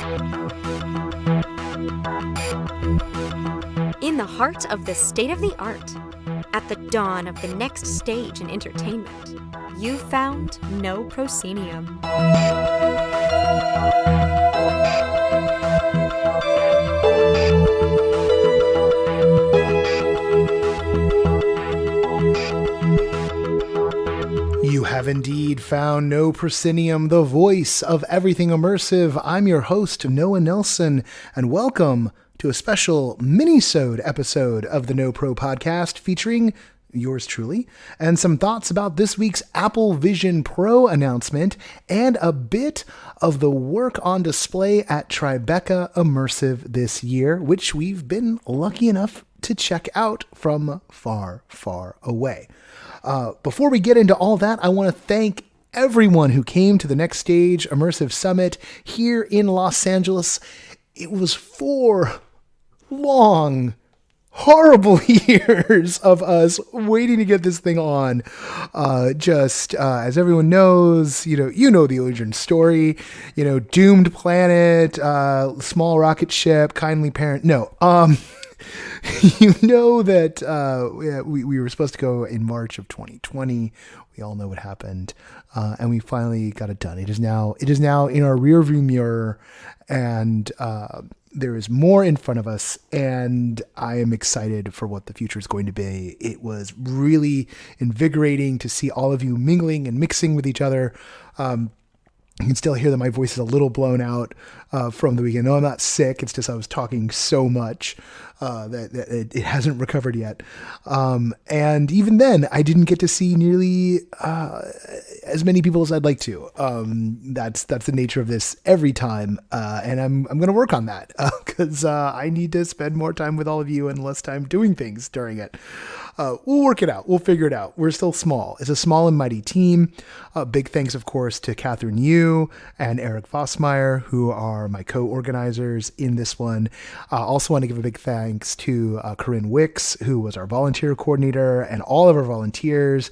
In the heart of the state-of-the-art, at the dawn of the next stage in entertainment, you found No Proscenium. You have indeed found No Proscenium, the voice of everything immersive. I'm your host, Noah Nelson, and welcome to a special Minisode episode of the No Pro podcast featuring yours truly, and some thoughts about this week's Apple Vision Pro announcement, and a bit of the work on display at Tribeca Immersive this year, which we've been lucky enough to check out from far, far away. Before we get into all that, I want to thank everyone who came to the Next Stage Immersive Summit here in Los Angeles. It was 4 long, horrible years of us waiting to get this thing on. As everyone knows, you know the origin story, doomed planet, small rocket ship, kindly parent. No, you know that we were supposed to go in March of 2020. We all know what happened, and we finally got it done. It is now in our rearview mirror, and there is more in front of us, and I am excited for what the future is going to be. It was really invigorating to see all of you mingling and mixing with each other. You can still hear that my voice is a little blown out from the weekend. No, I'm not sick. It's just I was talking so much that it hasn't recovered yet. And even then, I didn't get to see nearly as many people as I'd like to. That's the nature of this every time. And I'm going to work on that because I need to spend more time with all of you and less time doing things during it. We'll work it out. We'll figure it out. We're still small. It's a small and mighty team. Big thanks, of course, to Catherine Yu and Eric Vossmeyer, who are my co-organizers in this one. Also want to give a big thanks to Corinne Wicks, who was our volunteer coordinator, and all of our volunteers.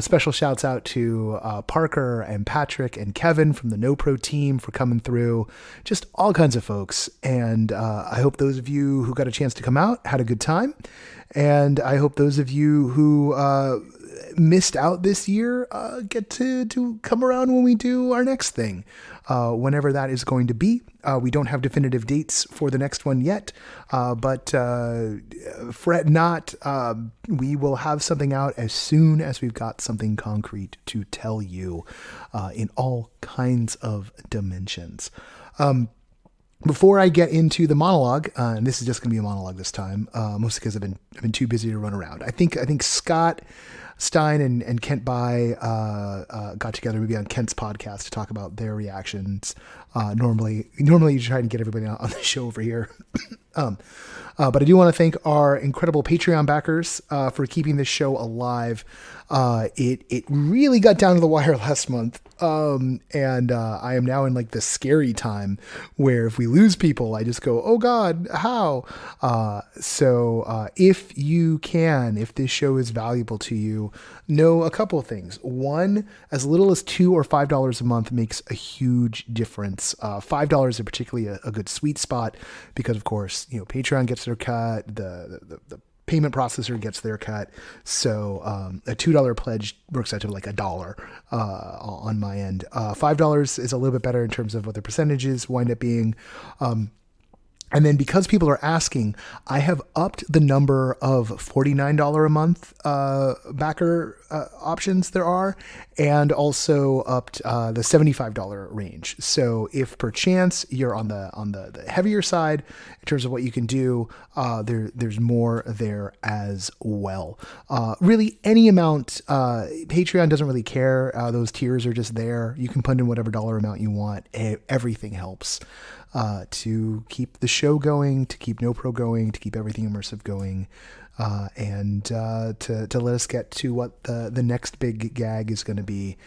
Special shouts out to Parker and Patrick and Kevin from the No Pro team for coming through. Just all kinds of folks. And I hope those of you who got a chance to come out had a good time. And I hope those of you who missed out this year get to come around when we do our next thing, whenever that is going to be. We don't have definitive dates for the next one yet, but fret not. We will have something out as soon as we've got something concrete to tell you in all kinds of dimensions. Before I get into the monologue, and this is just going to be a monologue this time, mostly because I've been too busy to run around. I think Scott Stein and Kent Bai got together maybe on Kent's podcast to talk about their reactions. Normally you try and get everybody on the show over here. But I do want to thank our incredible Patreon backers for keeping this show alive. It really got down to the wire last month. And I am now in like this scary time where if we lose people, I just go, oh God, how? So if you can, if this show is valuable to you, know a couple of things. One, as little as $2 or $5 a month makes a huge difference. $5 is particularly a good sweet spot because, of course, Patreon gets their cut, the payment processor gets their cut. So a $2 pledge works out to like $1 on my end. $5 is a little bit better in terms of what the percentages wind up being. And then because people are asking, I have upped the number of $49 a month backer options there are, and also upped the $75 range. So if perchance you're on the heavier side in terms of what you can do, there's more there as well. Really any amount, Patreon doesn't really care. Those tiers are just there. You can put in whatever dollar amount you want. Everything helps. To keep the show going, to keep No Pro going, to keep everything immersive going, and to let us get to what the next big gag is going to be,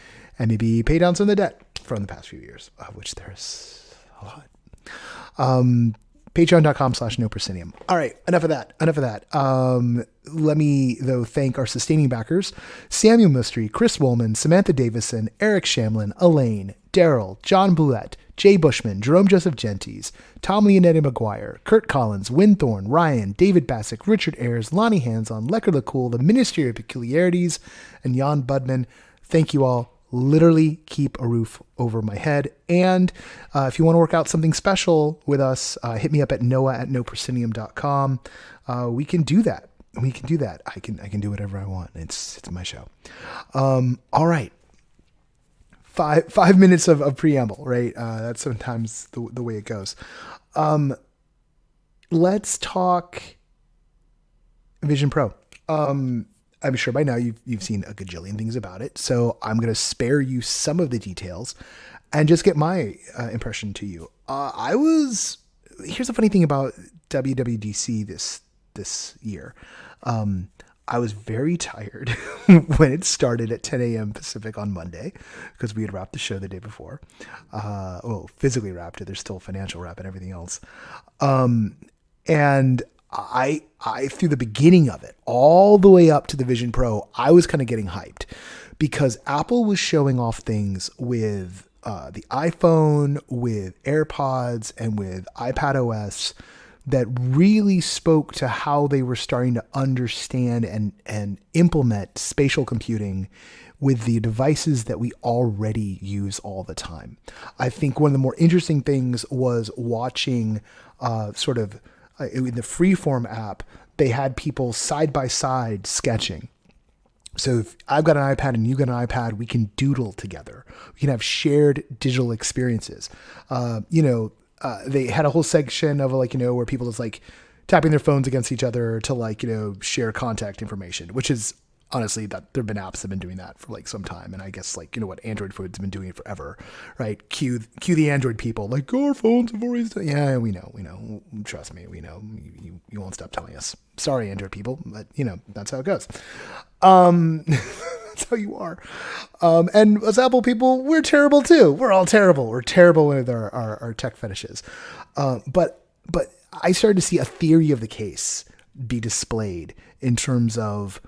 and maybe pay down some of the debt from the past few years, of which there's a lot. Patreon.com/NoProscenium. All right, enough of that. Let me, though, thank our sustaining backers: Samuel Mistry, Chris Woolman, Samantha Davison, Eric Shamlin, Elaine, Daryl, John Boulette, Jay Bushman, Jerome Joseph Gentes, Tom Leonetti McGuire, Kurt Collins, Winthorn, Ryan, David Bassick, Richard Ayers, Lonnie Hands-On, Lecker LeCool, The Ministry of Peculiarities, and Jan Budman. Thank you all. Literally keep a roof over my head. And if you want to work out something special with us, hit me up at noah@noproscenium.com. We can do that. I can do whatever I want. It's my show. All right. 5 minutes of preamble, right? That's sometimes the way it goes. Let's talk Vision Pro. I'm sure by now you've seen a gajillion things about it, so I'm going to spare you some of the details and just get my impression to you. Here's the funny thing about WWDC this year. I was very tired when it started at 10 a.m. Pacific on Monday because we had wrapped the show the day before. Physically wrapped it. There's still financial wrap and everything else. And I through the beginning of it, all the way up to the Vision Pro, I was kind of getting hyped because Apple was showing off things with the iPhone, with AirPods, and with iPadOS that really spoke to how they were starting to understand and implement spatial computing with the devices that we already use all the time. I think one of the more interesting things was watching in the Freeform app, they had people side by side sketching. So if I've got an iPad and you've got an iPad, we can doodle together. We can have shared digital experiences. They had a whole section of where people just tapping their phones against each other to share contact information, which is honestly that there have been apps that have been doing that for some time. And I guess Android phones have been doing it forever, right? Cue the Android people our phones have always done. Yeah, we know. Trust me, we know. You won't stop telling us. Sorry, Android people, but that's how it goes. That's how you are. And as Apple people, we're terrible too. We're all terrible. We're terrible with our tech fetishes. But I started to see a theory of the case be displayed in terms of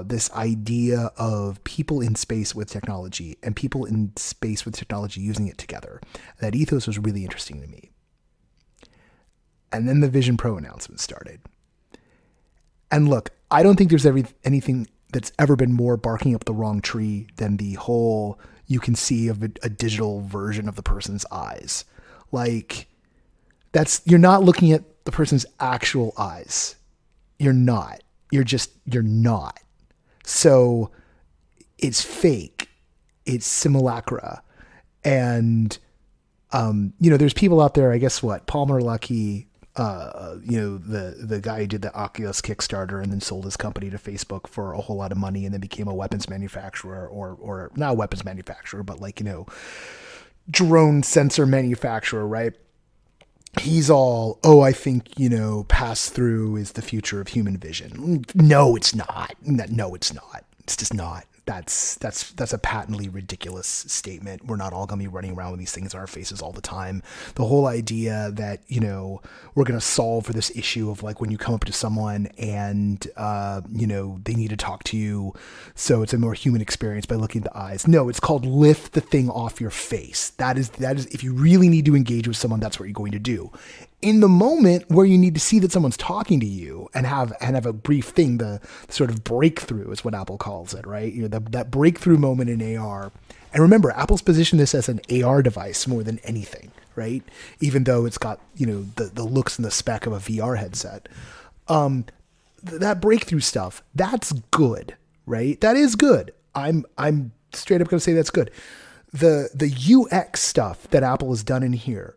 this idea of people in space with technology and people in space with technology using it together. That ethos was really interesting to me. And then the Vision Pro announcement started. And look, I don't think there's anything that's ever been more barking up the wrong tree than the whole you can see of a digital version of the person's eyes. You're not looking at the person's actual eyes. You're not. You're not. So it's fake. It's simulacra. And, there's people out there, I guess Palmer Luckey, the guy who did the Oculus Kickstarter and then sold his company to Facebook for a whole lot of money and then became a weapons manufacturer or not a weapons manufacturer, but drone sensor manufacturer, right? He's all, I think, pass through is the future of human vision. No, it's not. No, it's not. It's just not. That's a patently ridiculous statement. We're not all going to be running around with these things in our faces all the time. The whole idea that, we're going to solve for this issue of when you come up to someone and, they need to talk to you. So it's a more human experience by looking at the eyes. No, it's called lift the thing off your face. That is, if you really need to engage with someone, that's what you're going to do. In the moment where you need to see that someone's talking to you and have a brief thing, the sort of breakthrough is what Apple calls it, right? That breakthrough moment in AR. And remember, Apple's positioned this as an AR device more than anything, right? Even though it's got, the looks and the spec of a VR headset. That breakthrough stuff, that's good, right? That is good. I'm straight up going to say that's good. The UX stuff that Apple has done in here,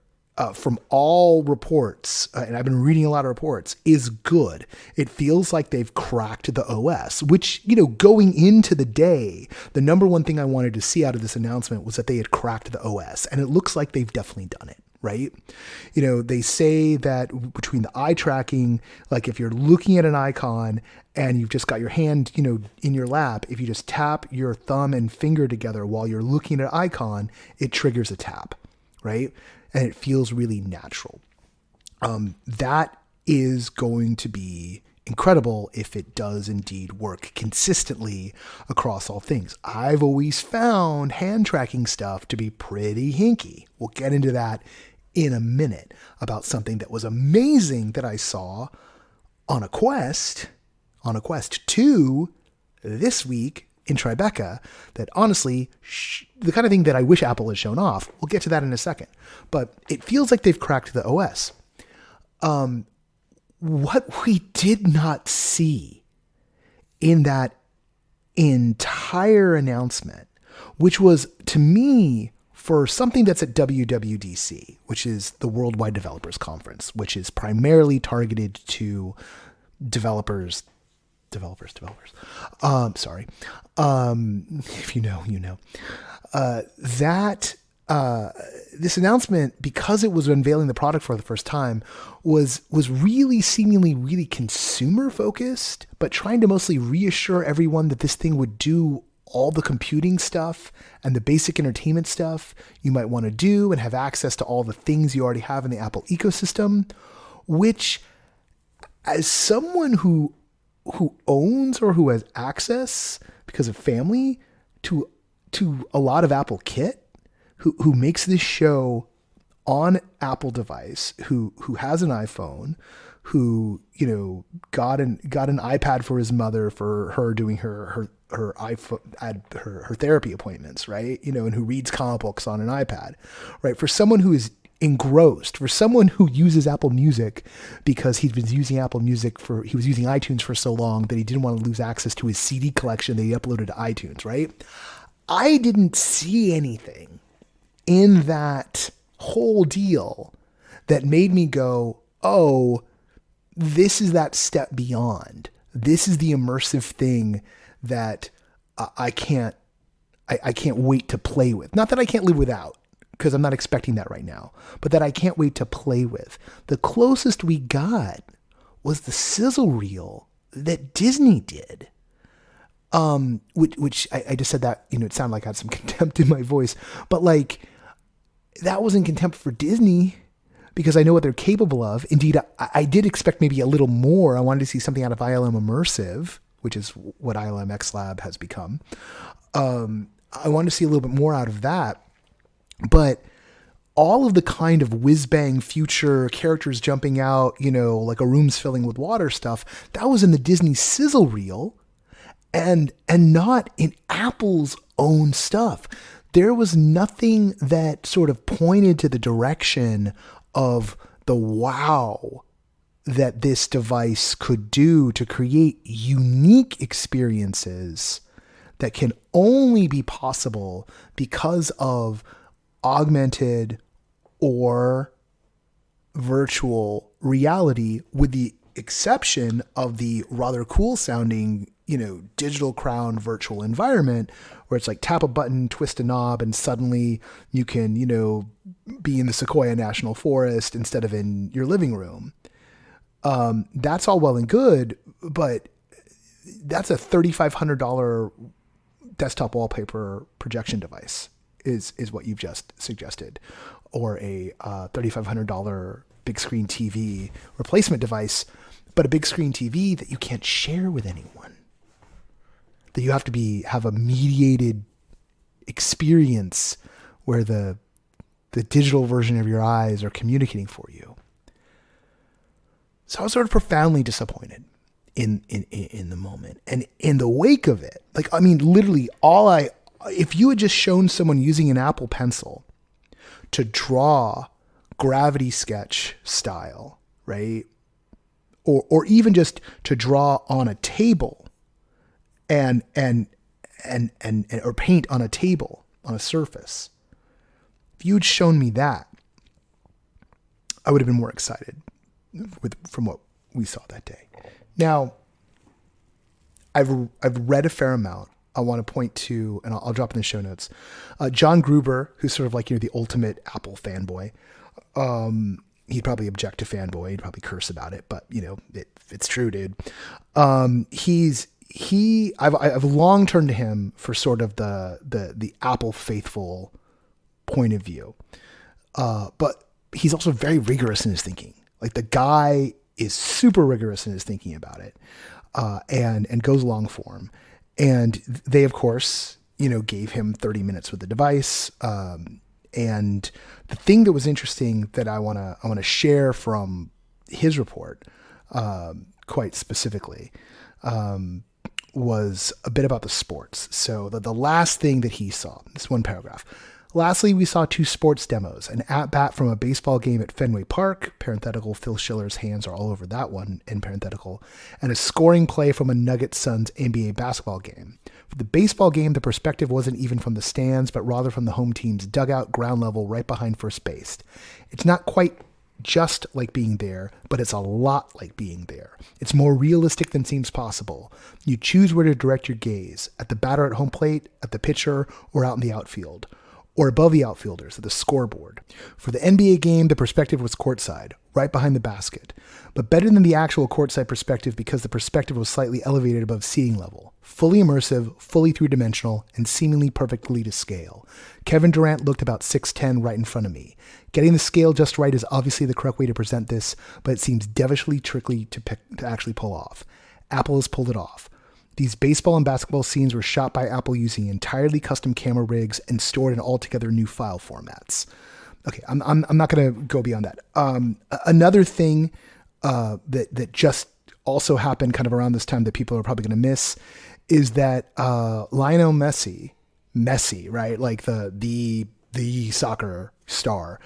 from all reports, and I've been reading a lot of reports, is good. It feels like they've cracked the OS, which, going into the day, the number one thing I wanted to see out of this announcement was that they had cracked the OS, and it looks like they've definitely done it, right? They say that between the eye tracking, if you're looking at an icon and you've just got your hand, in your lap, if you just tap your thumb and finger together while you're looking at an icon, it triggers a tap, right? And it feels really natural. That is going to be incredible if it does indeed work consistently across all things. I've always found hand tracking stuff to be pretty hinky. We'll get into that in a minute about something that was amazing that I saw on a Quest 2 this week in Tribeca that honestly, the kind of thing that I wish Apple had shown off. We'll get to that in a second. But it feels like they've cracked the OS. What we did not see in that entire announcement, which was, to me, for something that's at WWDC, which is the Worldwide Developers Conference, which is primarily targeted to developers. Sorry. If you know, you know. This announcement, because it was unveiling the product for the first time, was really seemingly really consumer focused, but trying to mostly reassure everyone that this thing would do all the computing stuff and the basic entertainment stuff you might want to do and have access to all the things you already have in the Apple ecosystem, which, as someone who owns or who has access because of family to a lot of Apple kit, who makes this show on Apple device, who has an iPhone, who, you know, got an iPad for his mother for her doing her iPhone, her therapy appointments, right? You know, and who reads comic books on an iPad, right? For someone who is engrossed, for someone who uses Apple Music because he was using iTunes for so long that he didn't want to lose access to his CD collection that he uploaded to iTunes, right? I didn't see anything in that whole deal that made me go, oh, this is that step beyond. This is the immersive thing that I can't wait to play with. Not that I can't live without, because I'm not expecting that right now, but that I can't wait to play with. The closest we got was the sizzle reel that Disney did. Which I just said that, you know, it sounded like I had some contempt in my voice, but like, that wasn't contempt for Disney because I know what they're capable of. Indeed, I did expect maybe a little more. I wanted to see something out of ILM Immersive, which is what ILM X Lab has become. I wanted to see a little bit more out of that, but all of the kind of whiz-bang future characters jumping out, you know, like a room's filling with water stuff, that was in the Disney sizzle reel and not in Apple's own stuff. There was nothing that sort of pointed to the direction of the wow that this device could do to create unique experiences that can only be possible because of augmented or virtual reality, with the exception of the rather cool sounding, you know, digital crown virtual environment where it's like tap a button, twist a knob, and suddenly you can, you know, be in the Sequoia National Forest instead of in your living room. That's all well and good, but that's a $3,500 desktop wallpaper projection device is what you've just suggested, or a $3,500 big screen TV replacement device, but a big screen TV that you can't share with anyone. That you have to have a mediated experience where the digital version of your eyes are communicating for you. So I was sort of profoundly disappointed in the moment. And in the wake of it, like, I mean, literally if you had just shown someone using an Apple Pencil to draw Gravity Sketch style, right? Or even just to draw on a table and or paint on a table, on a surface. If you had shown me that, I would have been more excited from what we saw that day. Now, I've read a fair amount. I want to point to, and I'll drop in the show notes, John Gruber, who's sort of like, you know, the ultimate Apple fanboy. He'd probably object to fanboy. He'd probably curse about it, but you know, it's true, dude. I've long turned to him for sort of the Apple faithful point of view. But he's also very rigorous in his thinking. Like, the guy is super rigorous in his thinking about it, and goes long form. And they, of course, gave him 30 minutes with the device. And the thing that was interesting that I want to share from his report, quite specifically, was a bit about the sports. So the last thing that he saw, this one paragraph. Lastly, we saw 2 sports demos, an at-bat from a baseball game at Fenway Park, parenthetical, Phil Schiller's hands are all over that one, in parenthetical, and a scoring play from a Nuggets Suns NBA basketball game. For the baseball game, the perspective wasn't even from the stands, but rather from the home team's dugout, ground level, right behind first base. It's not quite just like being there, but it's a lot like being there. It's more realistic than seems possible. You choose where to direct your gaze, at the batter at home plate, at the pitcher, or out in the outfield, or above the outfielders at the scoreboard. For the NBA game, the perspective was courtside, right behind the basket, but better than the actual courtside perspective because the perspective was slightly elevated above seating level. Fully immersive, fully three-dimensional, and seemingly perfectly to scale. Kevin Durant looked about 6'10" right in front of me. Getting the scale just right is obviously the correct way to present this, but it seems devilishly tricky to actually pull off. Apple has pulled it off. These baseball and basketball scenes were shot by Apple using entirely custom camera rigs and stored in altogether new file formats. Okay, I'm not going to go beyond that. Another thing that just also happened kind of around this time that people are probably going to miss is that Lionel Messi, right, like the soccer star,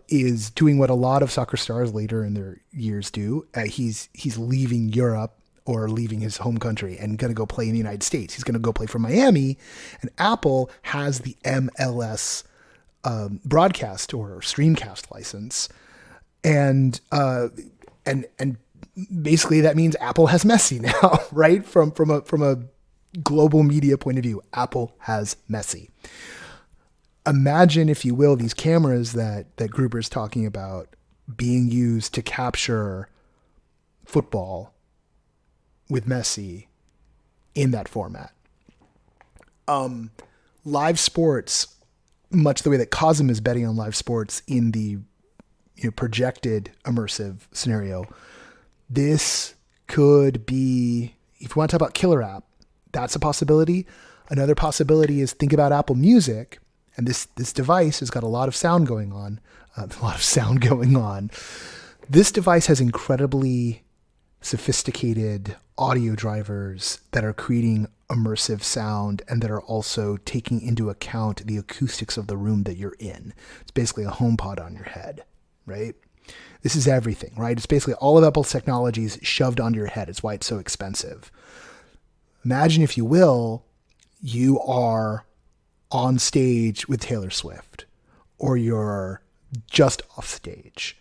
is doing what a lot of soccer stars later in their years do. He's leaving Europe, or leaving his home country, and going to go play in the United States. He's going to go play for Miami, and Apple has the MLS broadcast or streamcast license, and basically that means Apple has Messi now, right? From a global media point of view, Apple has Messi. Imagine, if you will, these cameras that Gruber's talking about being used to capture football with Messi in that format. Live sports, much the way that Cosm is betting on live sports in the projected immersive scenario, this could be, if you want to talk about killer app, that's a possibility. Another possibility is think about Apple Music, and this device has got a lot of sound going on. This device has incredibly sophisticated audio drivers that are creating immersive sound and that are also taking into account the acoustics of the room that you're in. It's basically a HomePod on your head, right? This is everything, right? It's basically all of Apple's technologies shoved onto your head. It's why it's so expensive. Imagine, if you will, you are on stage with Taylor Swift, or you're just off stage,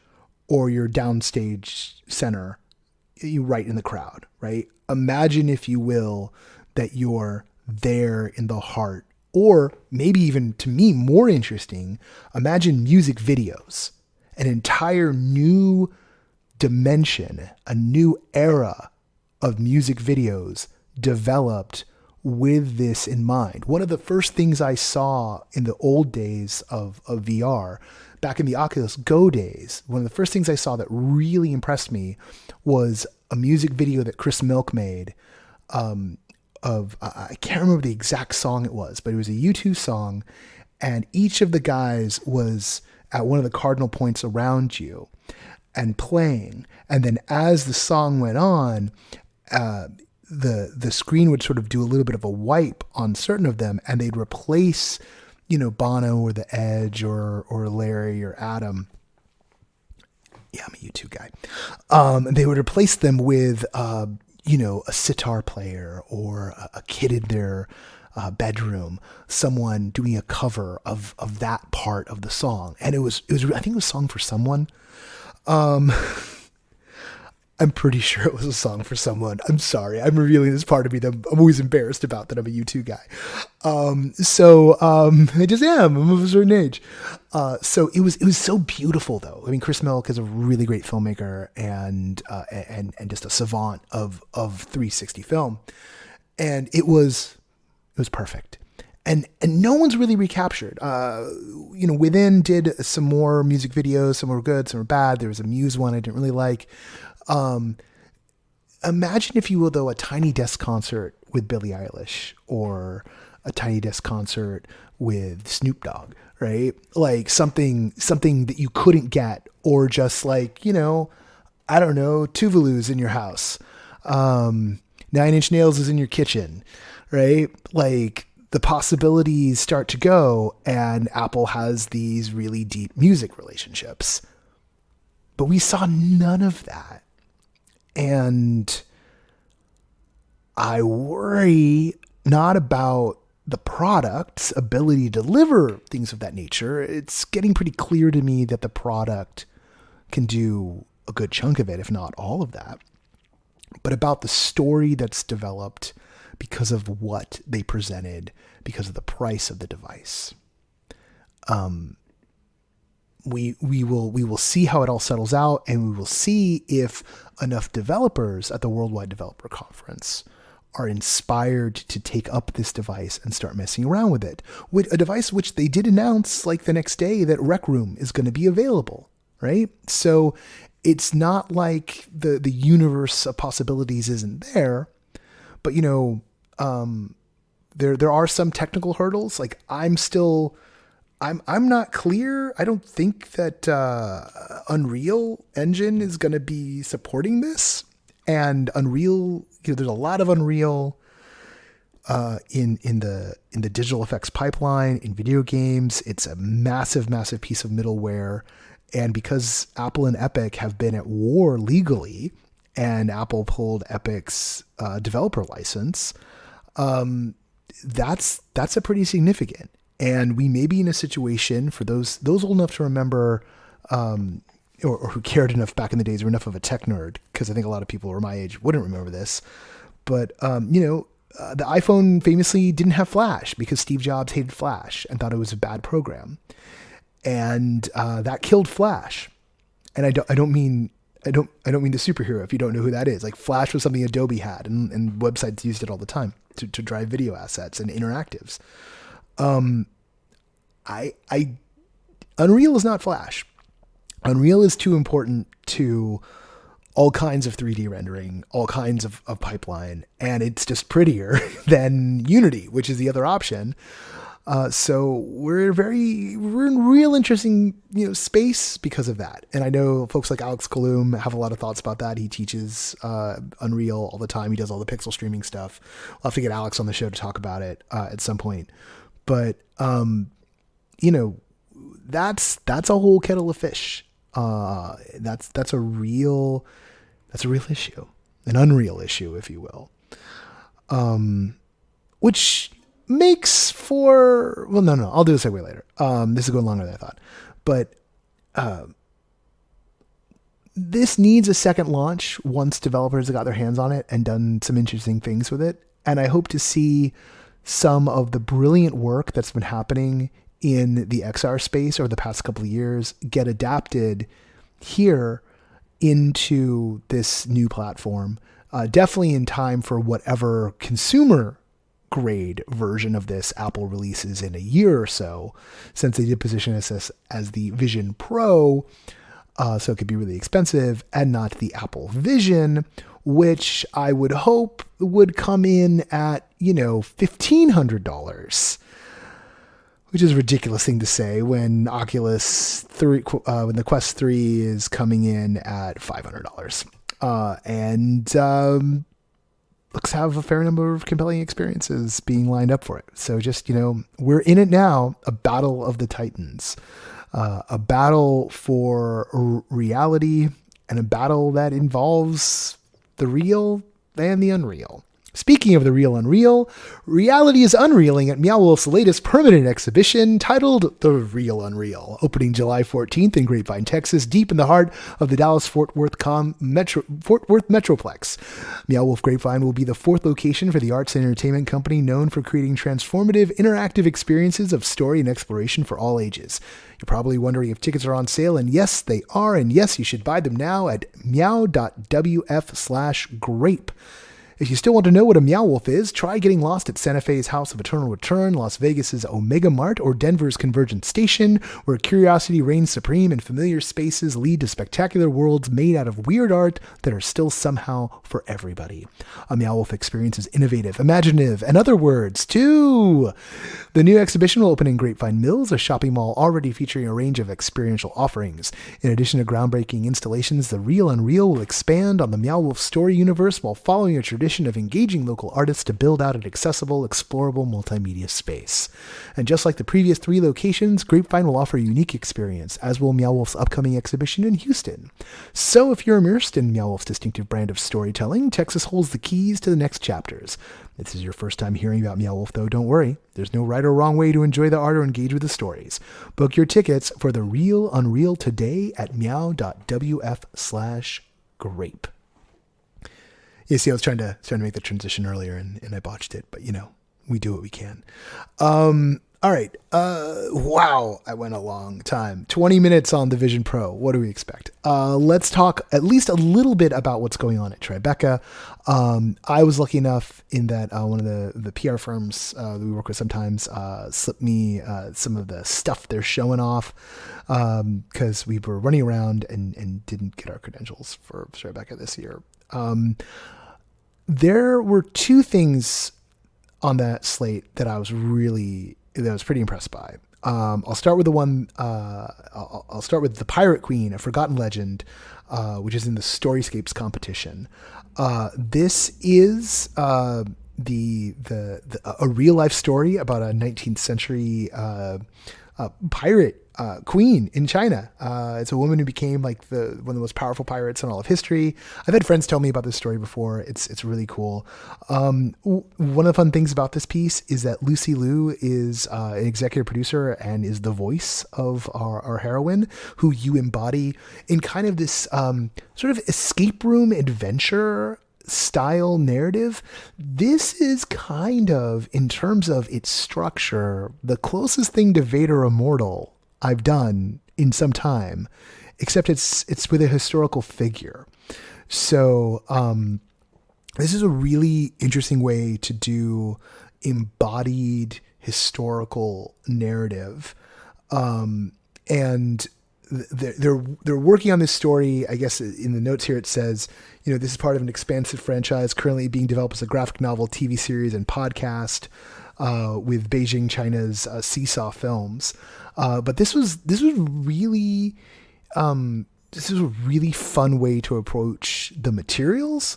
or you're downstage center, you right in the crowd, right? Imagine, if you will, that you're there in the heart, or maybe even, to me, more interesting, imagine music videos, an entire new dimension, a new era of music videos developed with this in mind. One of the first things I saw in the old days of VR, back in the Oculus Go days, one of the first things I saw that really impressed me was a music video that Chris Milk made of, I can't remember the exact song it was, but it was a U2 song, and each of the guys was at one of the cardinal points around you and playing. And then as the song went on, the screen would sort of do a little bit of a wipe on certain of them, and they'd replace, Bono or The Edge or Larry or Adam. Yeah, I'm a U2 guy. They would replace them with, a sitar player or a kid in their bedroom, someone doing a cover of that part of the song. And it was, I think it was Song for Someone. I'm pretty sure it was a song for someone. I'm sorry. I'm revealing this part of me that I'm always embarrassed about, that I'm a U2 guy. I just am. I'm of a certain age. So it was so beautiful, though. I mean, Chris Milk is a really great filmmaker and just a savant of 360 film. And it was perfect. And no one's really recaptured. Within did some more music videos. Some were good, some were bad. There was a Muse one I didn't really like. Imagine, if you will, though, a Tiny Desk concert with Billie Eilish, or a Tiny Desk concert with Snoop Dogg, right? Like something that you couldn't get, or just like, I don't know, Tuvalu's in your house. 9 Inch Nails is in your kitchen, right? Like, the possibilities start to go, and Apple has these really deep music relationships. But we saw none of that. And I worry not about the product's ability to deliver things of that nature. It's getting pretty clear to me that the product can do a good chunk of it, if not all of that. But about the story that's developed because of what they presented, because of the price of the device. We will see how it all settles out, and we will see if enough developers at the Worldwide Developer Conference are inspired to take up this device and start messing around with it. With a device which they did announce like the next day that Rec Room is going to be available, right? So it's not like the universe of possibilities isn't there, but there are some technical hurdles. Like I'm not clear. I don't think that Unreal Engine is going to be supporting this. And Unreal, there's a lot of Unreal in the digital effects pipeline in video games. It's a massive, massive piece of middleware. And because Apple and Epic have been at war legally, and Apple pulled Epic's developer license, that's a pretty significant. And we may be in a situation, for those old enough to remember, or who cared enough back in the days, or enough of a tech nerd, because I think a lot of people who are my age wouldn't remember this. But, the iPhone famously didn't have Flash because Steve Jobs hated Flash and thought it was a bad program. And that killed Flash. And I don't mean the superhero, if you don't know who that is. Like, Flash was something Adobe had, and websites used it all the time to drive video assets and interactives. Unreal is not Flash. Unreal is too important to all kinds of 3D rendering, all kinds of pipeline, and it's just prettier than Unity, which is the other option. So we're in real interesting, space because of that. And I know folks like Alex Kaloum have a lot of thoughts about that. He teaches Unreal all the time. He does all the pixel streaming stuff. I'll have to get Alex on the show to talk about it at some point. But that's a whole kettle of fish. That's a real issue, an Unreal issue, if you will. Which makes for, well, no, I'll do a segue later. This is going longer than I thought, but, this needs a second launch once developers have got their hands on it and done some interesting things with it. And I hope to see some of the brilliant work that's been happening in the XR space over the past couple of years get adapted here into this new platform. Definitely in time for whatever consumer grade version of this Apple releases in a year or so, since they did position this as the Vision Pro, so it could be really expensive, and not the Apple Vision, which I would hope would come in at, $1,500, which is a ridiculous thing to say when Oculus 3, when the Quest 3 is coming in at $500. And looks to have a fair number of compelling experiences being lined up for it. So just, we're in it now, a battle of the Titans, a battle for reality, and a battle that involves the real and the unreal. Speaking of the real unreal, reality is unreeling at Meow Wolf's latest permanent exhibition titled The Real Unreal, opening July 14th in Grapevine, Texas, deep in the heart of the Dallas-Fort Worth Metroplex. Meow Wolf Grapevine will be the fourth location for the arts and entertainment company known for creating transformative, interactive experiences of story and exploration for all ages. You're probably wondering if tickets are on sale, and yes, they are, and yes, you should buy them now at meow.wf/grape. If you still want to know what a Meow Wolf is, try getting lost at Santa Fe's House of Eternal Return, Las Vegas's Omega Mart, or Denver's Convergence Station, where curiosity reigns supreme and familiar spaces lead to spectacular worlds made out of weird art that are still somehow for everybody. A Meow Wolf experience is innovative, imaginative, and other words, too. The new exhibition will open in Grapevine Mills, a shopping mall already featuring a range of experiential offerings. In addition to groundbreaking installations, the Real Unreal will expand on the Meow Wolf story universe while following a tradition of engaging local artists to build out an accessible, explorable multimedia space. And just like the previous 3 locations, Grapevine will offer a unique experience, as will Meow Wolf's upcoming exhibition in Houston. So if you're immersed in Meow Wolf's distinctive brand of storytelling, Texas holds the keys to the next chapters. If this is your first time hearing about Meow Wolf, though, don't worry. There's no right or wrong way to enjoy the art or engage with the stories. Book your tickets for the Real Unreal today at meow.wf/grape. You see, I was trying to make the transition earlier and I botched it, but we do what we can. All right. Wow. I went a long time. 20 minutes on the Vision Pro. What do we expect? Let's talk at least a little bit about what's going on at Tribeca. I was lucky enough in that one of the PR firms that we work with sometimes slipped me some of the stuff they're showing off because we were running around and didn't get our credentials for Tribeca this year. There were 2 things on that slate that I was pretty impressed by. I'll start with the one. I'll start with the Pirate Queen, a Forgotten Legend, which is in the Storyscapes competition. This is a real life story about a 19th century pirate queen in China. It's a woman who became like one of the most powerful pirates in all of history. I've had friends tell me about this story before. It's really cool. One of the fun things about this piece is that Lucy Liu is an executive producer and is the voice of our heroine, who you embody in kind of this sort of escape room adventure style narrative. This is kind of, in terms of its structure, the closest thing to Vader Immortal I've done in some time, except it's with a historical figure. So this is a really interesting way to do embodied historical narrative, and they're working on this story. I guess in the notes here it says, this is part of an expansive franchise currently being developed as a graphic novel, TV series, and podcast with Beijing, China's Seesaw Films. But this was really this is a really fun way to approach the materials.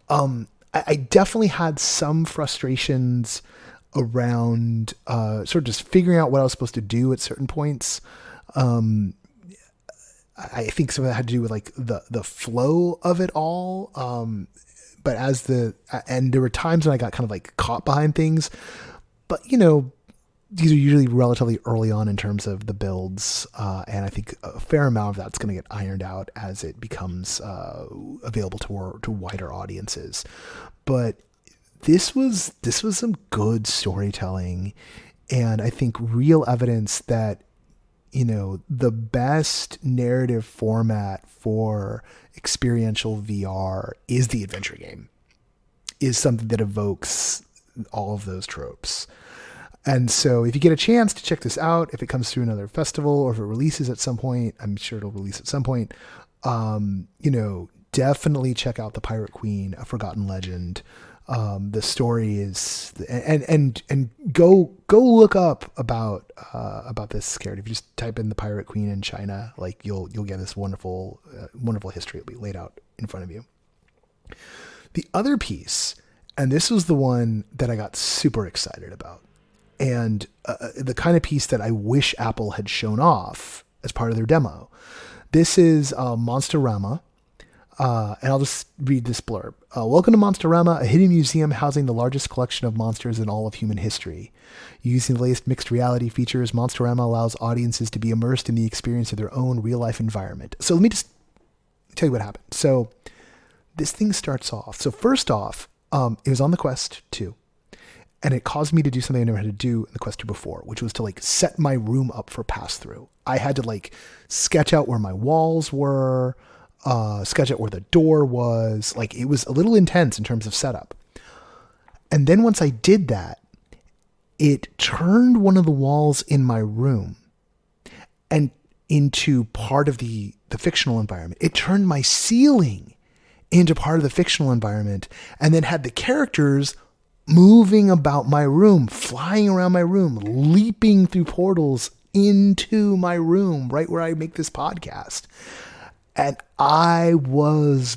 I definitely had some frustrations around sort of just figuring out what I was supposed to do at certain points. I think some of that had to do with like the flow of it all. But and there were times when I got kind of like caught behind things, but these are usually relatively early on in terms of the builds. And I think a fair amount of that's going to get ironed out as it becomes available to wider audiences. But this was some good storytelling. And I think real evidence that, the best narrative format for experiential VR is the adventure game, is something that evokes all of those tropes. And so if you get a chance to check this out, if it comes through another festival or if it releases at some point, I'm sure it'll release at some point, definitely check out The Pirate Queen, A Forgotten Legend. The story is, and go look up about this character. If you just type in The Pirate Queen in China, like you'll get this wonderful history will be laid out in front of you. The other piece, and this was the one that I got super excited about, and the kind of piece that I wish Apple had shown off as part of their demo. This is MONSTRORAMA. And I'll just read this blurb. Welcome to MONSTRORAMA, a hidden museum housing the largest collection of monsters in all of human history. Using the latest mixed reality features, MONSTRORAMA allows audiences to be immersed in the experience of their own real-life environment. So let me just tell you what happened. So this thing starts off. So first off, it was on the Quest 2. And it caused me to do something I never had to do in the Quest 2 before, which was to like set my room up for pass-through. I had to like sketch out where my walls were, sketch out where the door was. Like, it was a little intense in terms of setup. And then once I did that, it turned one of the walls in my room and into part of the fictional environment. It turned my ceiling into part of the fictional environment, and then had the characters moving about my room, flying around my room, leaping through portals into my room, right where I make this podcast. And I was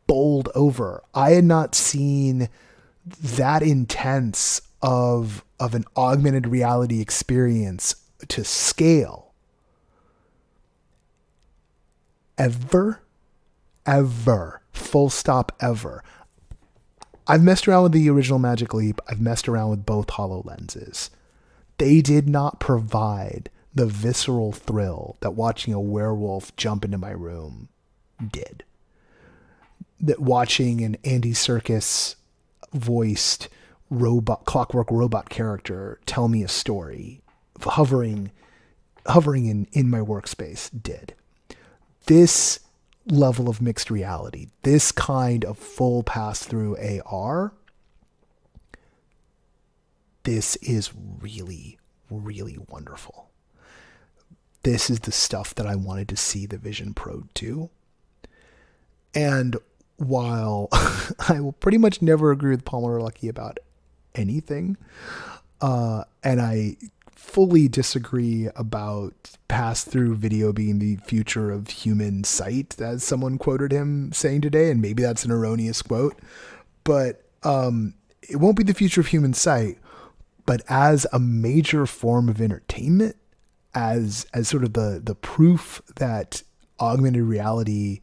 bowled over. I had not seen that intense of an augmented reality experience to scale ever, full stop, ever. I've messed around with the original Magic Leap. I've messed around with both HoloLenses. They did not provide the visceral thrill that watching a werewolf jump into my room did. That watching an Andy Serkis voiced clockwork robot character tell me a story, hovering in my workspace did. This level of mixed reality, this kind of full pass-through AR, this is really, really wonderful. This is the stuff that I wanted to see the Vision Pro do. And while I will pretty much never agree with Palmer Luckey about anything, and I fully disagree about pass-through video being the future of human sight, as someone quoted him saying today, and maybe that's an erroneous quote, but it won't be the future of human sight, but as a major form of entertainment, as sort of the proof that augmented reality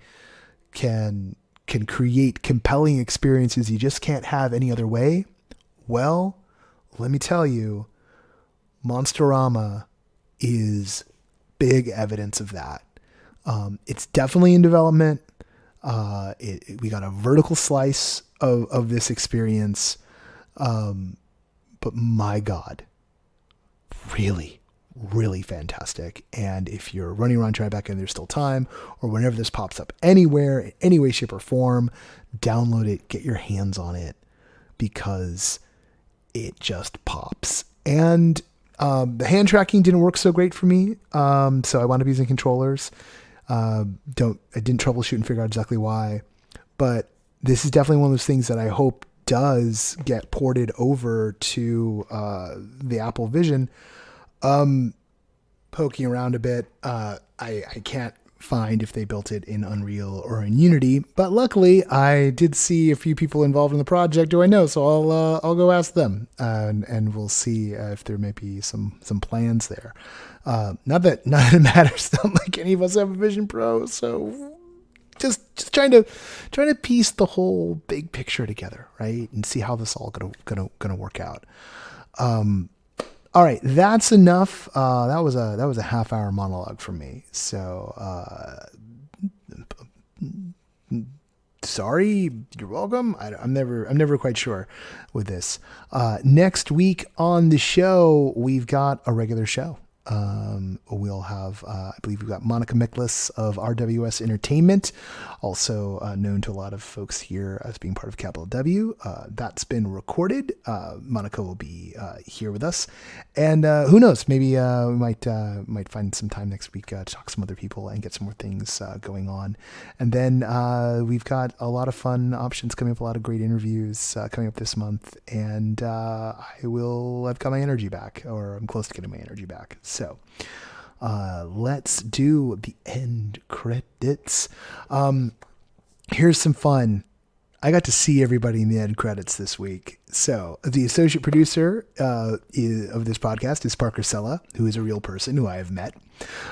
can create compelling experiences you just can't have any other way. Well, let me tell you, MONSTRORAMA is big evidence of that. It's definitely in development. We got a vertical slice of this experience. But my God, really, really fantastic. And if you're running around Tribeca and there's still time, or whenever this pops up anywhere, in any way, shape, or form, download it, get your hands on it, because it just pops. And the hand tracking didn't work so great for me, so I wound up using controllers. I didn't troubleshoot and figure out exactly why, but this is definitely one of those things that I hope does get ported over to the Apple Vision. Poking around a bit, I can't find if they built it in Unreal or in Unity, but luckily I did see a few people involved in the project who I know, so I'll go ask them, and we'll see if there may be some plans there. Not that it matters. Not like any of us have a Vision Pro, so just trying to piece the whole big picture together, right, and see how this all gonna work out. All right, that's enough. That was a half-hour monologue from me. So, sorry. You're welcome. I'm never quite sure with this. Next week on the show, we've got a regular show. We'll have, I believe we've got Monica Miklas of RWS Entertainment, also known to a lot of folks here as being part of Capital W. That's been recorded. Monica will be here with us, and who knows, maybe we might find some time next week to talk to some other people and get some more things going on. And then we've got a lot of fun options coming up, a lot of great interviews coming up this month, and I've got my energy back, or I'm close to getting my energy back. So let's do the end credits. Here's some fun. I got to see everybody in the end credits this week. So the associate producer of this podcast is Parker Sella, who is a real person who I have met.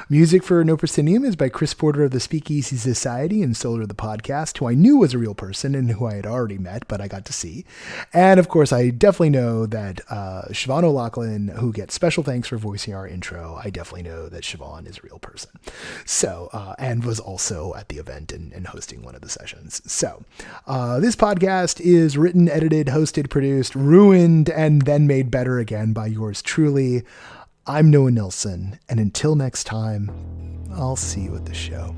Music for No Proscenium is by Chris Porter of the Speakeasy Society and Solar the Podcast, who I knew was a real person and who I had already met, but I got to see. And of course, I definitely know that Siobhan O'Loughlin, who gets special thanks for voicing our intro, I definitely know that Siobhan is a real person. So, and was also at the event and hosting one of the sessions. So, this podcast is written, edited, hosted, produced, ruined, and then made better again by yours truly. I'm Noah Nelson, and until next time, I'll see you at the show.